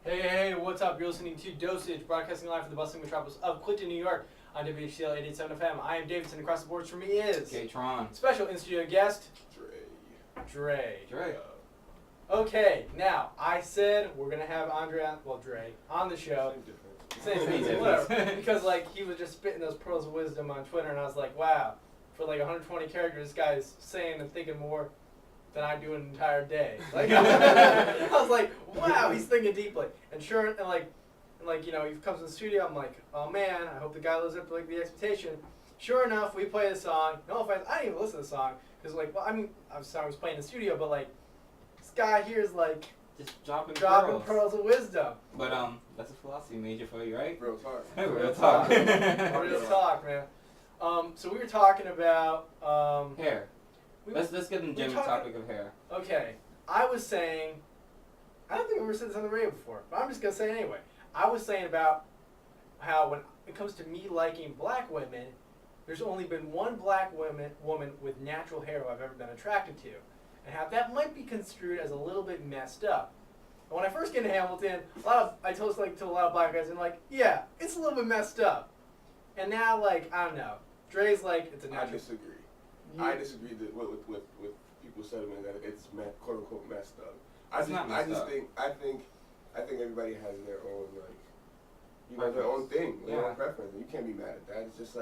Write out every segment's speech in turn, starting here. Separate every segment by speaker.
Speaker 1: Hey, what's up? You're listening to Dosage, broadcasting live from the bustling metropolis of Clinton, New York, on WHCL 887 FM. I am Davidson. Across the boards from me is
Speaker 2: K-Tron.
Speaker 1: special in-studio guest, Dre. Okay, now, I said we're going to have Dre, on the show. Same difference, whatever. Because, he was just spitting those pearls of wisdom on Twitter, and I was like, wow, for 120 characters, this guy's saying and thinking more than I do an entire day. I was like, wow, he's thinking deeply. And sure, he comes in the studio, I'm like, oh man, I hope the guy lives up to the expectation. Sure enough, we play the song. No offense, I didn't even listen to the song because I was playing in the studio, but this guy here is
Speaker 2: just dropping
Speaker 1: pearls of wisdom.
Speaker 2: But that's a philosophy major for you, right?
Speaker 3: Real talk.
Speaker 2: Real talk.
Speaker 1: Real talk, man. So we were talking about
Speaker 2: hair. Let's get in the general topic of hair.
Speaker 1: Okay, I was saying, I don't think we ever said this on the radio before, but I'm just gonna say it anyway. I was saying about how when it comes to me liking black women, there's only been one black woman with natural hair who I've ever been attracted to, and how that might be construed as a little bit messed up. And when I first came to Hamilton, I told to a lot of black guys, and yeah, it's a little bit messed up. And now I don't know. Dre's it's a natural.
Speaker 3: I disagree. I disagree with people sentiment that it's quote unquote messed up. I think everybody has their own their own thing, their own preference, and you can't be mad at that. It's just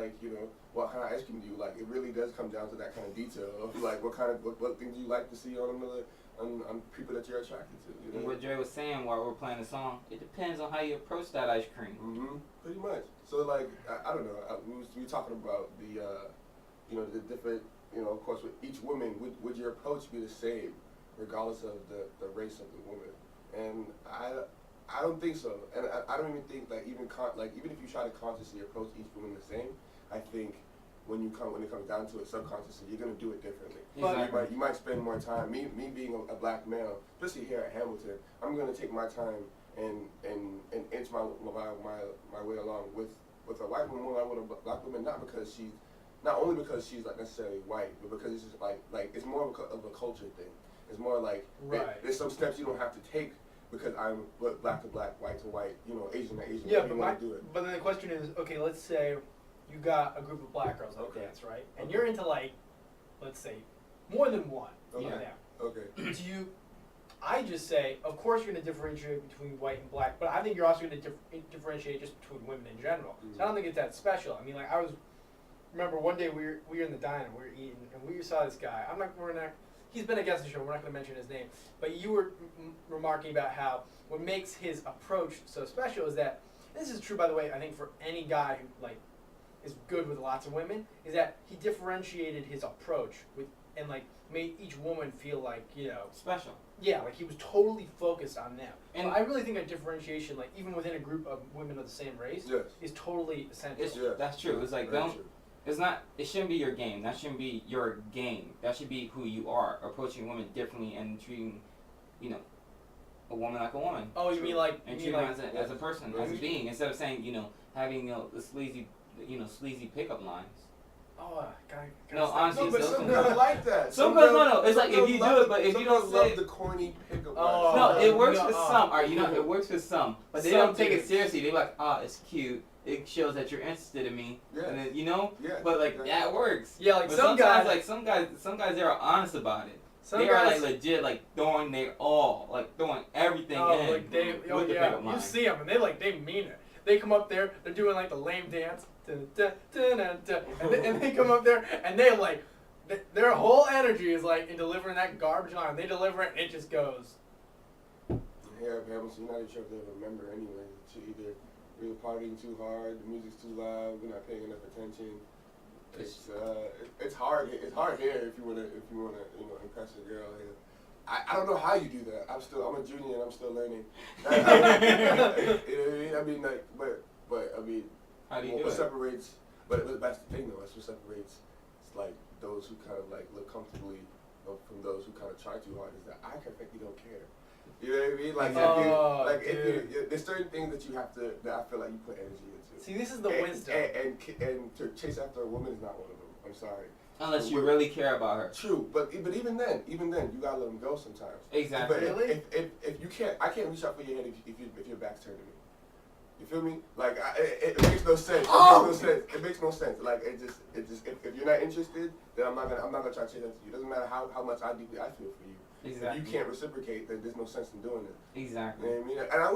Speaker 3: what kind of ice cream do you like? It really does come down to that kind of detail of what things you like to see on people that you're attracted to. You know?
Speaker 2: And what Dre was saying while we were playing the song, it depends on how you approach that ice cream.
Speaker 3: Mm-hmm. Pretty much. So I don't know. We were talking about the different. Of course, with each woman, would your approach be the same, regardless of the race of the woman? And I don't think so. And I don't even think even if you try to consciously approach each woman the same, I think when it comes down to it, subconsciously, you're gonna do it differently.
Speaker 2: Exactly.
Speaker 3: You might spend more time. Me being a black male, especially here at Hamilton, I'm gonna take my time and inch my way along with a white woman, with a black woman, not only because she's necessarily white, but because it's just it's more of a culture thing. It's more there's some steps you don't have to take because I'm black to black, white to white, Asian to Asian.
Speaker 1: Yeah, but then the question is, okay, let's say you got a group of black girls that dance, right? And you're into let's say, more than one.
Speaker 3: Okay. Okay.
Speaker 1: I just say, of course you're going to differentiate between white and black, but I think you're also going to differentiate just between women in general. Mm-hmm. So I don't think it's that special. I mean, remember one day we were in the diner, we were eating, and we saw this guy. He's been a guest on the show, we're not going to mention his name, but you were remarking about how what makes his approach so special is that, this is true by the way, I think for any guy who is good with lots of women, is that he differentiated his approach and made each woman feel
Speaker 2: special.
Speaker 1: Yeah, he was totally focused on them. And I really think a differentiation, even within a group of women of the same race, is totally essential.
Speaker 2: That's true. It's it shouldn't be your game. That shouldn't be your game. That should be who you are, approaching women differently and treating, a woman like a woman.
Speaker 1: Oh, you mean
Speaker 2: and treating her as a person, as a being, instead of saying, having the sleazy pickup lines.
Speaker 1: Oh, God.
Speaker 3: No, honestly, but some girls like that.
Speaker 2: Some girls, no. It's if you do it, but if you don't
Speaker 3: love the corny pickup lines.
Speaker 2: No, it works for some. All right, it works for some, but they don't take it seriously. They're like, it's cute. It shows that you're interested in me, and then but that works.
Speaker 1: Yeah,
Speaker 2: but some guys they are honest about it. They are legit, throwing their all, throwing everything in.
Speaker 1: You see them and they mean it. They come up there, they're doing the lame dance, and they come up there and their whole energy is in delivering that garbage line. They deliver it and it just goes.
Speaker 3: Here at Hamilton, you're not sure if they remember anyway. We were partying too hard, the music's too loud, we're not paying enough attention. It's hard. It's hard here if you wanna impress a girl here. I don't know how you do that. I'm a junior and I'm still learning. I mean,
Speaker 2: how do you do
Speaker 3: what
Speaker 2: it?
Speaker 3: separates? But that's the thing though. That's what separates. It's those who kind of live comfortably from those who kind of try too hard. Is that I perfectly don't care. You know what I mean? There's certain things that you have to, that I feel you put energy into.
Speaker 1: See, this is the wisdom.
Speaker 3: And to chase after a woman is not one of them. I'm sorry.
Speaker 2: Unless you really care about her.
Speaker 3: True, but even then, you gotta let them go sometimes.
Speaker 2: Exactly.
Speaker 3: But
Speaker 1: Really?
Speaker 3: if you can't, I can't reach out for your hand if your back's turned to me. You feel me? Like it makes no sense. It makes no sense. Like it just if you're not interested, then I'm not gonna try to chase after you. It doesn't matter how much deeply I feel for you.
Speaker 2: Exactly.
Speaker 3: If you can't reciprocate, then there's no sense in doing it.
Speaker 2: Exactly.
Speaker 3: You know what I mean? And I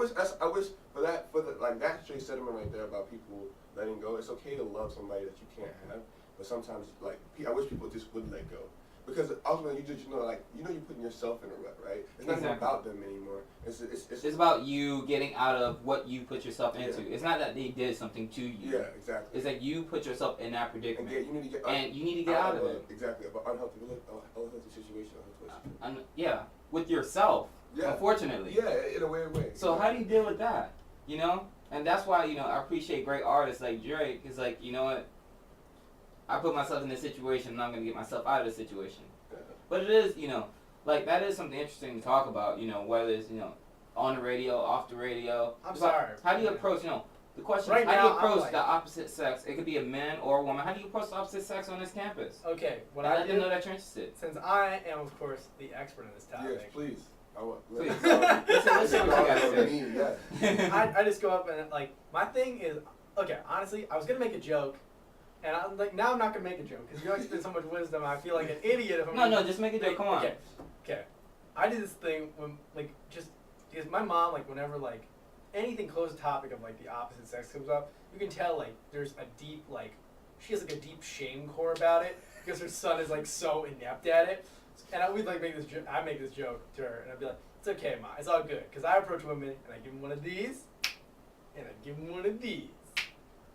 Speaker 3: wish for that straight sentiment right there about people letting go. It's okay to love somebody that you can't have, but sometimes like I wish people just would let go. Because ultimately, you're putting yourself in a rut, right? It's not even about them anymore. It's
Speaker 2: about you getting out of what you put yourself into.
Speaker 3: Yeah.
Speaker 2: It's not that they did something to you.
Speaker 3: Yeah, exactly.
Speaker 2: It's that you put yourself in that predicament.
Speaker 3: And you need to get
Speaker 2: out of it.
Speaker 3: Exactly, about unhealthy situation.
Speaker 2: Yeah, with yourself.
Speaker 3: Yeah.
Speaker 2: Unfortunately.
Speaker 3: Yeah, in a weird way.
Speaker 2: So how do you deal with that? You know, and that's why I appreciate great artists like Drake. Is like, you know what? I put myself in this situation, and I'm gonna get myself out of this situation.
Speaker 3: Yeah.
Speaker 2: But it is, like that is something interesting to talk about. Whether it's on the radio, off the radio.
Speaker 1: I'm sorry.
Speaker 2: How do you approach? The question
Speaker 1: Right
Speaker 2: is, how do you
Speaker 1: now,
Speaker 2: approach the opposite sex? It could be a man or a woman. How do you approach the opposite sex on this campus?
Speaker 1: Okay, what
Speaker 2: And
Speaker 1: I
Speaker 2: let
Speaker 1: do,
Speaker 2: them know that you're interested.
Speaker 1: since I am, of course, the expert in this topic.
Speaker 3: Yes, please.
Speaker 2: Please.
Speaker 3: Listen
Speaker 2: what you gotta say.
Speaker 3: Yes.
Speaker 1: I just go up and like my thing is okay. Honestly, I was gonna make a joke, and I'm like now I'm not gonna make a joke because you always spend so much wisdom. I feel like an idiot if I'm
Speaker 2: No, just make a joke. Come on.
Speaker 1: Okay. I did this thing when just because my mom whenever anything close to topic of the opposite sex comes up, you can tell there's a deep she has a deep shame core about it because her son is so inept at it. And we'd make this joke. I make this joke to her, and I'd be like, "It's okay, Ma. It's all good." Because I approach women, and I give them one of these, and I give them one of these,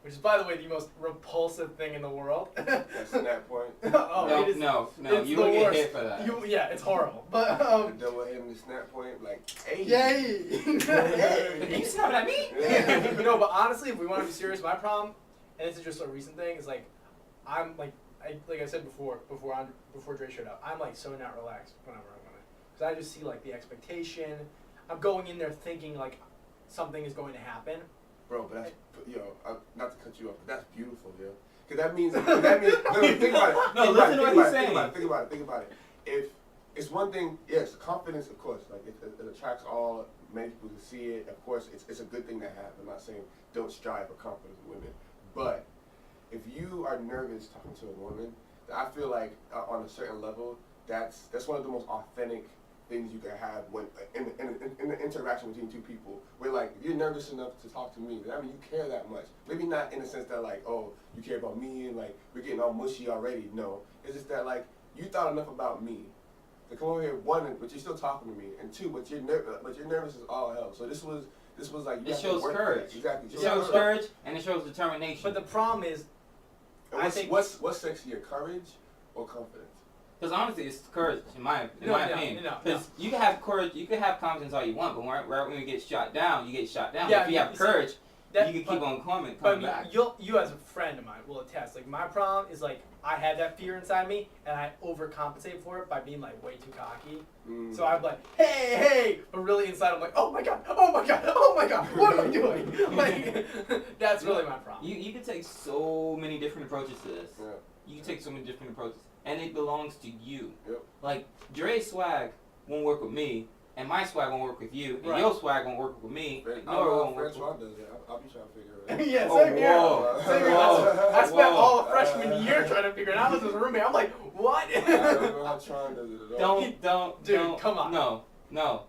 Speaker 1: which is, by the way, the most repulsive thing in the world.
Speaker 3: That's snap point.
Speaker 1: Oh,
Speaker 2: no,
Speaker 1: it is,
Speaker 2: no,
Speaker 1: it's
Speaker 2: you
Speaker 1: the
Speaker 2: would get
Speaker 1: worst.
Speaker 2: hit for that.
Speaker 1: Yeah, it's horrible. But
Speaker 3: The double hit in the snap point, hey.
Speaker 1: yay!
Speaker 2: Did you snap at me?
Speaker 3: Yeah.
Speaker 1: No, but honestly, if we want to be serious, my problem, and this is just a recent thing, is I'm I said before Dre showed up, I'm so not relaxed when I'm around women, because I just see the expectation. I'm going in there thinking something is going to happen.
Speaker 3: Bro, but that's not to cut you off, but that's beautiful, yo. Because that means no, think about it.
Speaker 2: No, listen to what he's saying.
Speaker 3: Think about it. If it's one thing, yes, confidence, of course, it attracts all many people to see it. Of course, it's a good thing to have. I'm not saying don't strive for confidence in women, but if you are nervous talking to a woman, I feel like on a certain level, that's one of the most authentic things you can have when in the interaction between two people. Where if you're nervous enough to talk to me, then you care that much. Maybe not in the sense that oh, you care about me and we're getting all mushy already. No, it's just that you thought enough about me to come over here, one, but you're still talking to me, and two, but you're nervous as all hell. So this was you
Speaker 2: it shows courage.
Speaker 3: Exactly.
Speaker 2: It shows courage and it shows determination.
Speaker 1: But the problem is,
Speaker 3: what's sexier, courage or confidence?
Speaker 2: Because honestly, it's courage, in my opinion. Because you can have courage, you can have confidence all you want, but right when you get shot down, you get shot down.
Speaker 1: Yeah,
Speaker 2: if you have courage, you can keep on coming back.
Speaker 1: You as a friend of mine will attest. My problem is I had that fear inside me, and I overcompensate for it by being way too cocky.
Speaker 3: Mm.
Speaker 1: So I'm hey, but really inside I'm oh my god, what am I doing? That's really my problem.
Speaker 2: You can take so many different approaches to this.
Speaker 3: Yeah.
Speaker 2: You can take so many different approaches, and it belongs to you.
Speaker 3: Yep.
Speaker 2: Dre's swag won't work with me, and my swag won't work with you, and your swag won't work with me.
Speaker 3: I'll be trying to figure it out.
Speaker 1: Yeah, same here. I spent all the freshman year trying to figure it out. I was his roommate. I'm what?
Speaker 3: I don't know how trying does it at all.
Speaker 2: Don't.
Speaker 1: Dude, come on.
Speaker 2: No.